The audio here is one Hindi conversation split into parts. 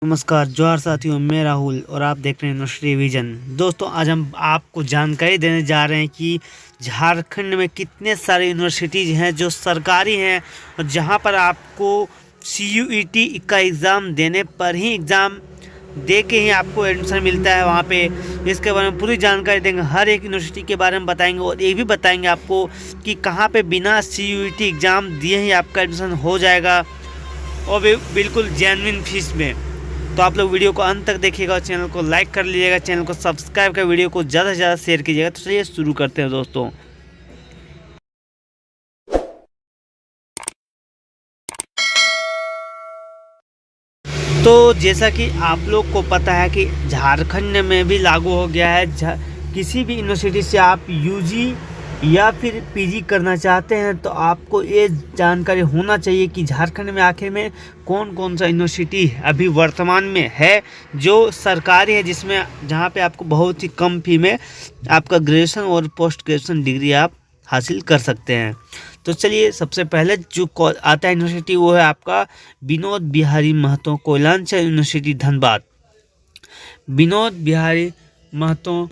नमस्कार जोहार साथियों, मैं राहुल और आप देख रहे हैं यूनिवर्सिटी विजन। दोस्तों, आज हम आपको जानकारी देने जा रहे हैं कि झारखंड में कितने सारे यूनिवर्सिटीज़ हैं जो सरकारी हैं और जहां पर आपको CUET का एग्ज़ाम देने पर ही एग्ज़ाम दे के ही आपको एडमिशन मिलता है वहां पे। इसके बारे में पूरी जानकारी देंगे, हर एक यूनिवर्सिटी के बारे में बताएंगे और ये भी बताएंगे आपको कि कहाँ पे बिना CUET एग्ज़ाम दिए ही आपका एडमिशन हो जाएगा और बिल्कुल जेन्युइन फीस में। तो आप लोग वीडियो को अंत तक देखिएगा और चैनल को लाइक कर लीजिएगा, चैनल को सब्सक्राइब कर वीडियो को ज़्यादा से ज़्यादा शेयर कीजिएगा। तो चलिए शुरू करते हैं दोस्तों। तो जैसा कि आप लोग को पता है कि झारखंड में भी लागू हो गया है, किसी भी यूनिवर्सिटी से आप UG या फिर PG करना चाहते हैं तो आपको ये जानकारी होना चाहिए कि झारखंड में आखिर में कौन कौन सा यूनिवर्सिटी अभी वर्तमान में है जो सरकारी है, जिसमें जहाँ पे आपको बहुत ही कम फी में आपका ग्रेजुएशन और पोस्ट ग्रेजुएशन डिग्री आप हासिल कर सकते हैं। तो चलिए, सबसे पहले जो आता है यूनिवर्सिटी वो है आपका विनोद बिहारी महतो कोयलांचल यूनिवर्सिटी धनबाद। विनोद बिहारी महतो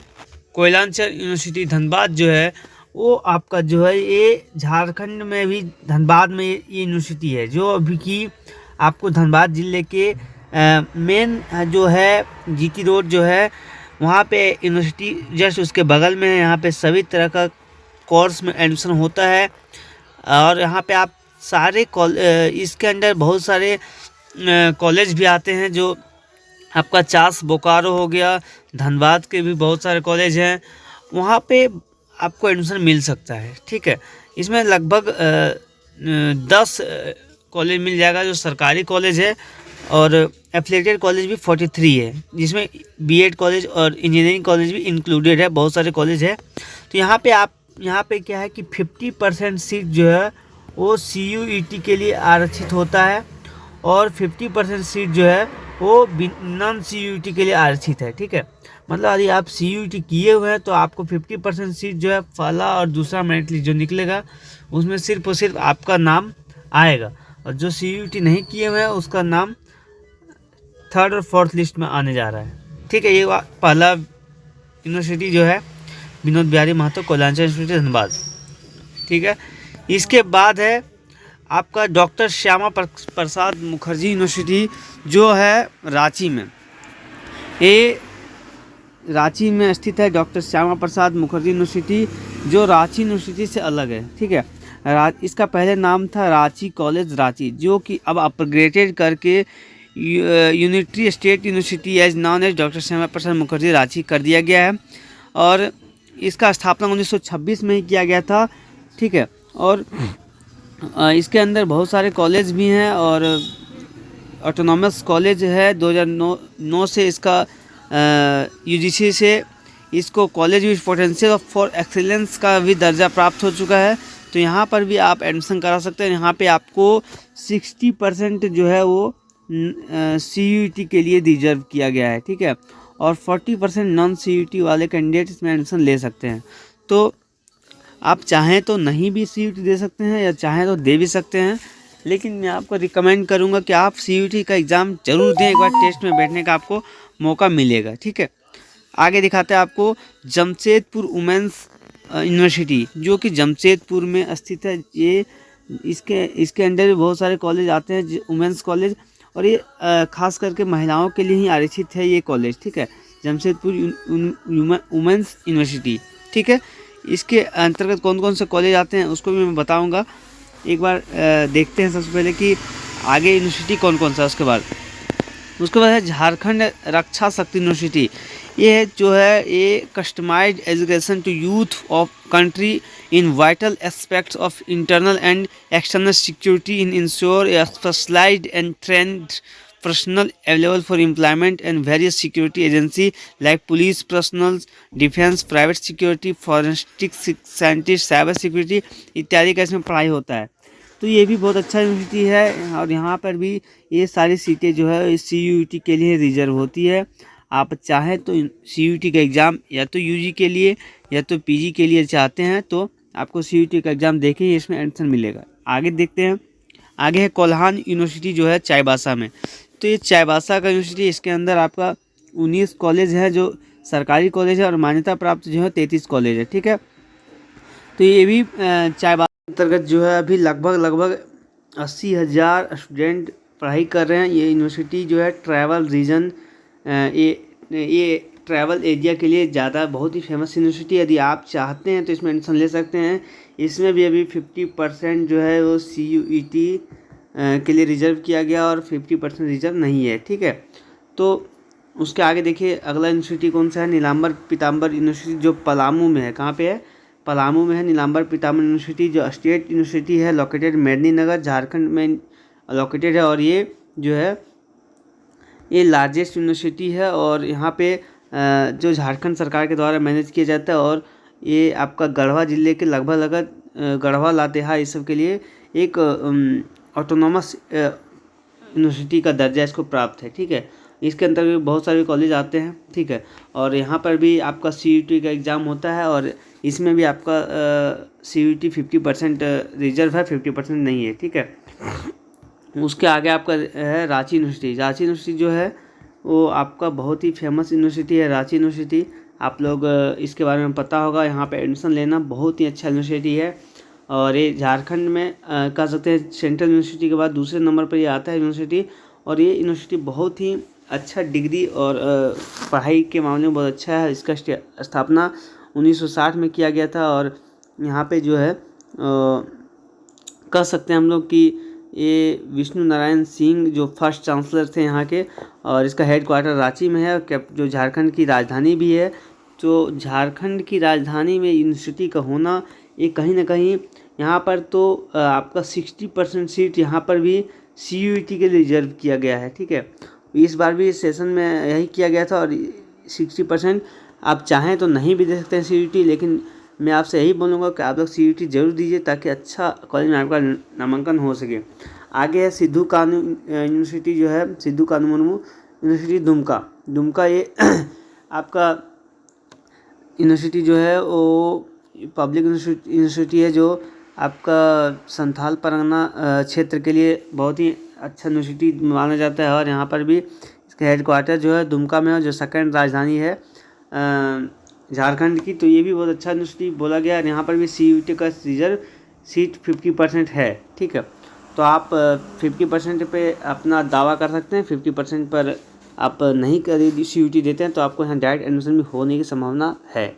कोयलांचल यूनिवर्सिटी धनबाद जो है वो आपका जो है ये झारखंड में भी धनबाद में ये यूनिवर्सिटी है जो अभी की आपको धनबाद ज़िले के मेन जो है GT रोड जो है वहाँ पे यूनिवर्सिटी जस्ट उसके बगल में है। यहाँ पे सभी तरह का कोर्स में एडमिशन होता है और यहाँ पे आप सारे इसके अंदर बहुत सारे कॉलेज भी आते हैं, जो आपका चास बोकारो हो गया, धनबाद के भी बहुत सारे कॉलेज हैं, वहाँ पे आपको एडमिशन मिल सकता है। ठीक है, इसमें लगभग 10 कॉलेज मिल जाएगा जो सरकारी कॉलेज है और एफिलिएटेड कॉलेज भी 43 है, जिसमें B.Ed कॉलेज और इंजीनियरिंग कॉलेज भी इंक्लूडेड है, बहुत सारे कॉलेज है। तो यहाँ पे क्या है कि 50% सीट जो है वो CUET के लिए आरक्षित होता है और 50% सीट जो है वो नॉन CUET के लिए आरक्षित है। ठीक है, मतलब यदि आप CUET किए हुए हैं तो आपको 50% सीट जो है पहला और दूसरा मेरिट लिस्ट जो निकलेगा उसमें सिर्फ और सिर्फ आपका नाम आएगा, और जो CUET नहीं किए हुए हैं उसका नाम 3rd और 4th लिस्ट में आने जा रहा है। ठीक है, ये पहला यूनिवर्सिटी जो है विनोद बिहारी महतो कोयलांचल यूनिवर्सिटी धनबाद। ठीक है, इसके बाद है आपका डॉक्टर श्यामा प्रसाद मुखर्जी यूनिवर्सिटी जो है रांची में। ये रांची में स्थित है डॉक्टर श्यामा प्रसाद मुखर्जी यूनिवर्सिटी, जो रांची यूनिवर्सिटी से अलग है। ठीक है, इसका पहले नाम था रांची कॉलेज रांची, जो कि अब अपग्रेडेड करके unitary state university as non as doctor Shyama Prasad Mukherjee Ranchi कर दिया गया है और इसका स्थापना 1926 में ही किया गया था। ठीक है, और इसके अंदर बहुत सारे कॉलेज भी हैं और ऑटोनॉमस कॉलेज है। 2009 से इसका UGC से इसको college with potential for excellence का भी दर्जा प्राप्त हो चुका है। तो यहाँ पर भी आप एडमिशन करा सकते हैं। यहाँ पे आपको 60% जो है वो CUET के लिए रिजर्व किया गया है। ठीक है, और 40% नॉन CUET वाले कैंडिडेट इसमें एडमिशन ले सकते हैं। तो आप चाहें तो नहीं भी CUET दे सकते हैं या चाहें तो दे भी सकते हैं, लेकिन मैं आपको रिकमेंड करूंगा कि आप CUET का एग्ज़ाम ज़रूर दें, एक बार टेस्ट में बैठने का आपको मौका मिलेगा। ठीक है, आगे दिखाते हैं आपको जमशेदपुर वुमेंस यूनिवर्सिटी, जो कि जमशेदपुर में स्थित है। ये इसके अंदर भी बहुत सारे कॉलेज आते हैं वुमेंस कॉलेज, और ये खास करके महिलाओं के लिए ही आरक्षित है ये कॉलेज। ठीक है, जमशेदपुर वुमेंस यूनिवर्सिटी। ठीक है, इसके अंतर्गत कौन कौन से कॉलेज आते हैं उसको भी मैं बताऊंगा। एक बार देखते हैं सबसे पहले कि आगे यूनिवर्सिटी कौन कौन सा है। उसके बाद है झारखंड रक्षा शक्ति यूनिवर्सिटी। ये है जो है ये customised education to youth of country in vital aspects of internal and external security in ensure a specialised and trained personnel available for employment and various security agency like police personnel, defense, private security, forensic scientist, cyber security इत्यादि का इसमें पढ़ाई होता है। तो ये भी बहुत अच्छा यूनिवर्सिटी है और यहाँ पर भी ये सारी सीटें जो है CUET के लिए रिजर्व होती है। आप चाहें तो CUET का एग्ज़ाम या तो UG के लिए या तो PG के लिए चाहते हैं तो आपको CUET का एग्ज़ाम देके ही इसमें एडमिशन मिलेगा। आगे देखते हैं, आगे है कोल्हान यूनिवर्सिटी जो है चाईबासा में। तो ये चाईबासा का यूनिवर्सिटी, इसके अंदर आपका 19 कॉलेज है जो सरकारी कॉलेज है और मान्यता प्राप्त जो है 33 कॉलेज है। ठीक है, तो ये भी चाईबासा अंतर्गत जो है अभी लगभग 80,000 स्टूडेंट पढ़ाई कर रहे हैं। ये यूनिवर्सिटी जो है ट्रैवल रीजन, ये ट्रैवल एरिया के लिए ज़्यादा बहुत ही फेमस यूनिवर्सिटी है। यदि आप चाहते हैं तो इसमें एडमिशन ले सकते हैं। इसमें भी अभी 50% जो है वो CUET के लिए रिजर्व किया गया और 50% रिजर्व नहीं है। ठीक है, तो उसके आगे देखिए अगला यूनिवर्सिटी कौन सा है, नीलांबर पीताम्बर यूनिवर्सिटी जो पलामू में है। कहाँ पे है? पलामू में है नीलांबर पीताम्बर यूनिवर्सिटी, जो स्टेट यूनिवर्सिटी है, लोकेटेड मेदिनीनगर झारखंड में लोकेटेड है। और ये जो है ये लार्जेस्ट यूनिवर्सिटी है और यहाँ पे जो झारखंड सरकार के द्वारा मैनेज किया जाता है। और ये आपका गढ़वा जिले के लगभग गढ़वा लातेहार इस सब के लिए एक ऑटोनॉमस यूनिवर्सिटी का दर्जा इसको प्राप्त है। ठीक है, इसके अंतर्गत बहुत सारे कॉलेज आते हैं। ठीक है, और यहाँ पर भी आपका CUET का एग्ज़ाम होता है और इसमें भी आपका CUET 50% रिजर्व है, 50% नहीं है। ठीक है, उसके आगे आपका है रांची यूनिवर्सिटी। रांची यूनिवर्सिटी जो है वो आपका बहुत ही फेमस यूनिवर्सिटी है। रांची यूनिवर्सिटी आप लोग इसके बारे में पता होगा। यहाँ पे एडमिशन लेना बहुत ही अच्छा यूनिवर्सिटी है और ये झारखंड में कह सकते हैं सेंट्रल यूनिवर्सिटी के बाद दूसरे नंबर पर ये आता है यूनिवर्सिटी। और ये यूनिवर्सिटी बहुत ही अच्छा डिग्री और पढ़ाई के मामले में बहुत अच्छा है। इसका स्थापना 1960 में किया गया था और यहाँ पे जो है कह सकते हैं हम लोग कि ये विष्णु नारायण सिंह जो फर्स्ट चांसलर थे यहाँ के, और इसका हेड क्वार्टर रांची में है जो झारखंड की राजधानी भी है। तो झारखंड की राजधानी में यूनिवर्सिटी का होना ये कहीं ना कहीं यहाँ पर तो आपका 60% सीट यहाँ पर भी CUET के लिए रिजर्व किया गया है। ठीक है, इस बार भी इस सेशन में यही किया गया था और 60% आप चाहें तो नहीं भी दे सकते हैं CUET, लेकिन मैं आपसे यही बोलूँगा कि आप लोग CUET जरूर दीजिए ताकि अच्छा कॉलेज में आपका नामांकन हो सके। आगे है सिद्धू कानू यूनिवर्सिटी जो है, सिद्धू कानू मुर्मू यूनिवर्सिटी दुमका ये आपका यूनिवर्सिटी जो है वो पब्लिक यूनिवर्सिटी है जो आपका संथाल परगना क्षेत्र के लिए बहुत ही अच्छा यूनिवर्सिटी माना जाता है। और यहाँ पर भी इसका हेड क्वार्टर जो है दुमका में है जो सेकंड राजधानी है झारखंड की। तो ये भी बहुत अच्छा यूनिवर्सिटी बोला गया है। यहाँ पर भी CUET का रिजर्व सीट 50% है। ठीक है, तो आप 50% पे अपना दावा कर सकते हैं। 50% पर आप नहीं CUET देते हैं तो आपको यहाँ डायरेक्ट एडमिशन भी होने की संभावना है।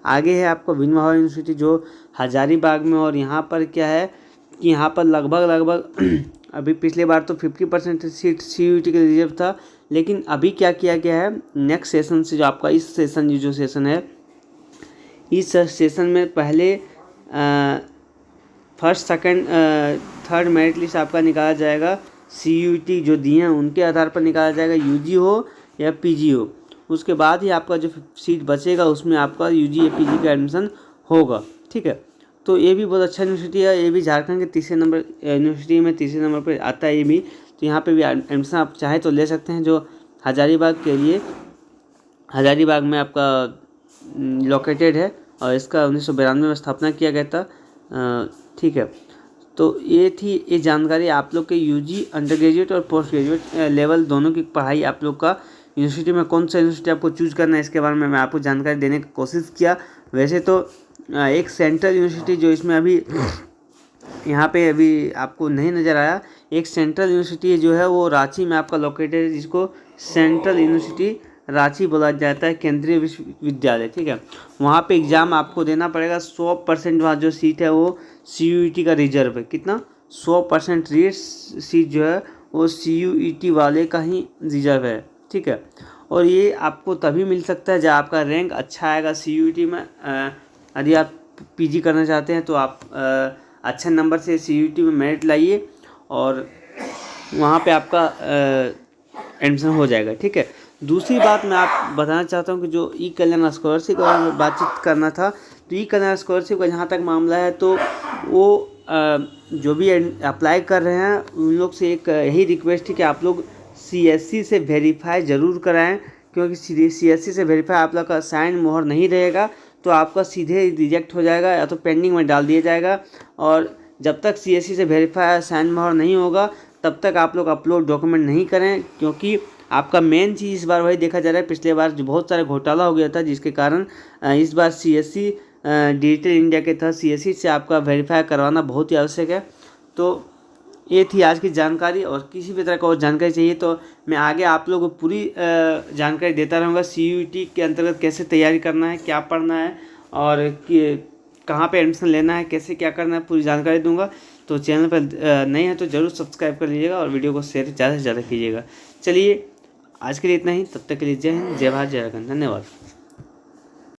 आगे है आपको विनोबा यूनिवर्सिटी जो हजारीबाग में, और यहाँ पर क्या है कि यहाँ पर लगभग अभी पिछले बार तो 50% सीट CUET के रिजर्व था, लेकिन अभी क्या किया गया है नेक्स्ट सेशन से, जो आपका इस सेशन जो सेशन है, इस सेशन में पहले first second third merit list आपका निकाला जाएगा। CUET जो दिए हैं उनके आधार पर निकाला जाएगा, UG हो या PG हो। उसके बाद ही आपका जो सीट बचेगा उसमें आपका UG या PG का एडमिशन होगा। ठीक है, तो ये भी बहुत अच्छा यूनिवर्सिटी है। ये भी झारखंड के तीसरे नंबर यूनिवर्सिटी में तीसरे नंबर पर आता है ये भी। तो यहाँ पे भी एडमिशन आप चाहे तो ले सकते हैं, जो हजारीबाग के लिए हजारीबाग में आपका लोकेटेड है और इसका 1992 में स्थापना किया गया था। ठीक है, तो ये थी ये जानकारी आप लोग के UG अंडर ग्रेजुएट और पोस्ट ग्रेजुएट लेवल दोनों की पढ़ाई आप लोग का यूनिवर्सिटी में कौन सा यूनिवर्सिटी आपको चूज़ करना है इसके बारे में मैं आपको जानकारी देने की कोशिश किया। वैसे तो एक सेंट्रल यूनिवर्सिटी जो इसमें अभी यहाँ पे अभी आपको नहीं नज़र आया, एक सेंट्रल यूनिवर्सिटी जो है वो रांची में आपका लोकेटेड है, जिसको सेंट्रल यूनिवर्सिटी रांची बोला जाता है, केंद्रीय विश्वविद्यालय। ठीक है, वहाँ पे एग्ज़ाम आपको देना पड़ेगा। 100% वहाँ जो सीट है वो CUET का रिजर्व है। कितना? 100% सीट जो है वो CUET वाले का ही रिजर्व है। ठीक है, और ये आपको तभी मिल सकता है जब आपका रैंक अच्छा आएगा CUET में। यदि आप PG करना चाहते हैं तो आप अच्छे नंबर से CUET में मेरिट लाइए और वहाँ पे आपका एडमिशन हो जाएगा। ठीक है, दूसरी बात मैं आप बताना चाहता हूँ कि जो ई-कल्याण स्कॉलरशिप के बारे में बातचीत करना था, तो ई-कल्याण स्कॉलरशिप का जहाँ तक मामला है तो वो जो भी अप्लाई कर रहे हैं उन लोग से एक यही रिक्वेस्ट है कि आप लोग CSC से वेरीफाई ज़रूर कराएं, क्योंकि CSC से वेरीफाई आप लोग का साइन मोहर नहीं रहेगा तो आपका सीधे रिजेक्ट हो जाएगा या तो पेंडिंग में डाल दिया जाएगा। और जब तक CSC से वेरीफाई साइन मोहर नहीं होगा तब तक आप लोग अपलोड डॉक्यूमेंट नहीं करें, क्योंकि आपका मेन चीज़ इस बार वही देखा जा रहा है। पिछले बार जो बहुत सारा घोटाला हो गया था, जिसके कारण इस बार CSC डिजिटल इंडिया के तहत CSC से आपका वेरीफाई करवाना बहुत ही आवश्यक है। तो ये थी आज की जानकारी, और किसी भी तरह का और जानकारी चाहिए तो मैं आगे आप लोगों को पूरी जानकारी देता रहूँगा। CUET के अंतर्गत कैसे तैयारी करना है, क्या पढ़ना है, और कहाँ पे एडमिशन लेना है, कैसे क्या करना है, पूरी जानकारी दूंगा। तो चैनल पर नए हैं तो ज़रूर सब्सक्राइब कर लीजिएगा और वीडियो को शेयर ज़्यादा से ज़्यादा कीजिएगा। चलिए आज के लिए इतना ही, तब तक के लिए जय हिंद, जय भारत, जय झारखंड, धन्यवाद।